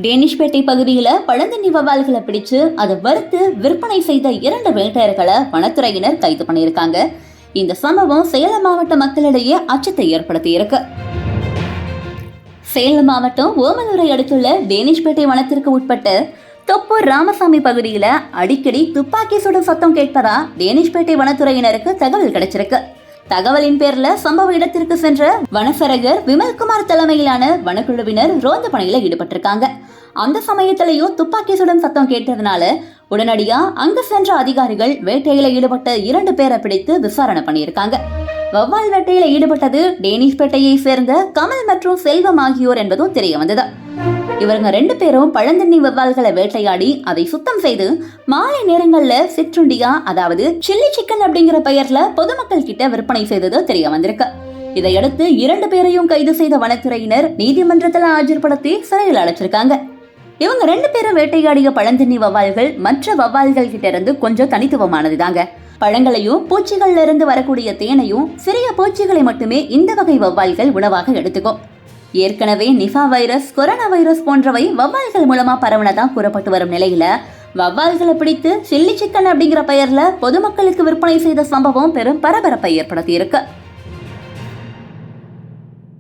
டேனிஷ்பேட்டை பகுதியில பழந்தண்ணி வவ்வால்களை பிடிச்சு அதை வறுத்து விற்பனை செய்த 2 வேட்டையர்களை வனத்துறையினர் கைது பண்ணியிருக்காங்க. இந்த சம்பவம் சேலம் மாவட்ட மக்களிடையே அச்சத்தை ஏற்படுத்தி இருக்கு. சேலம் மாவட்டம் ஓமலூரை அடுத்துள்ள டேனிஷ்பேட்டை வனத்திற்கு உட்பட்ட தொப்பூர் ராமசாமி பகுதியில அடிக்கடி துப்பாக்கி சுடும் சத்தம் கேட்பதா டேனிஷ்பேட்டை வனத்துறையினருக்கு தகவல் கிடைச்சிருக்கு. தகவலின் பேர்ல சம்பவ இடத்திற்கு சென்ற வனசரகர் விமல்குமார் தலைமையிலான வனக்குழுவினர் ரோந்து பணியில ஈடுபட்டிருக்காங்க. அந்த சமயத்திலையும் துப்பாக்கி சுடும் சத்தம் கேட்டதுனால உடனடியா அங்கு சென்ற அதிகாரிகள் வேட்டையில ஈடுபட்ட 2 பேரை பிடித்து விசாரணை பண்ணியிருக்காங்க. வவ்வால் வேட்டையில ஈடுபட்டது டேனிஷ்பேட்டையை சேர்ந்த கமல் மற்றும் செல்வம் ஆகியோர் என்பதும் தெரிய வந்தது. இவங்க 2 பேரும் பழந்தண்ணி வவ்வால்களை வேட்டையாடி அதை சுத்தம் செய்து மாலை நேரங்கள்ல சிற்றுண்டியா, அதாவது சில்லி சிக்கன் அப்படிங்கிற பெயர்ல பொதுமக்கள் கிட்ட விற்பனை செய்தது தெரிய வந்திருக்கு. இதையடுத்து 2 பேரையும் கைது செய்த வனத்துறையினர் நீதிமன்றத்தில் ஆஜர்படுத்தி சிறையில் அடைச்சிருக்காங்க. இவங்க 2 பேரும் வேட்டையாடிய பழந்தண்ணி வவ்வால்கள் மற்ற வவ்வால்கள் கிட்ட இருந்து கொஞ்சம் தனித்துவமானது தாங்க. பழங்களையும் பூச்சிகள்ல இருந்து வரக்கூடிய தேனையும் சிறிய பூச்சிகளை மட்டுமே இந்த வகை வவ்வால்கள் உணவாக எடுத்துக்கும். ஏற்கனவே நிஃபா வைரஸ், கொரோனா வைரஸ் போன்றவை வவ்வால்கள் மூலமா பரவனதா கூறப்பட்டு வரும் நிலையில வவ்வால்களை பிடித்து சில்லி சிக்கன் அப்படிங்கிற பெயர்ல பொதுமக்களுக்கு விற்பனை செய்த சம்பவம் பெரும் பரபரப்பை ஏற்படுத்தி இருக்கு.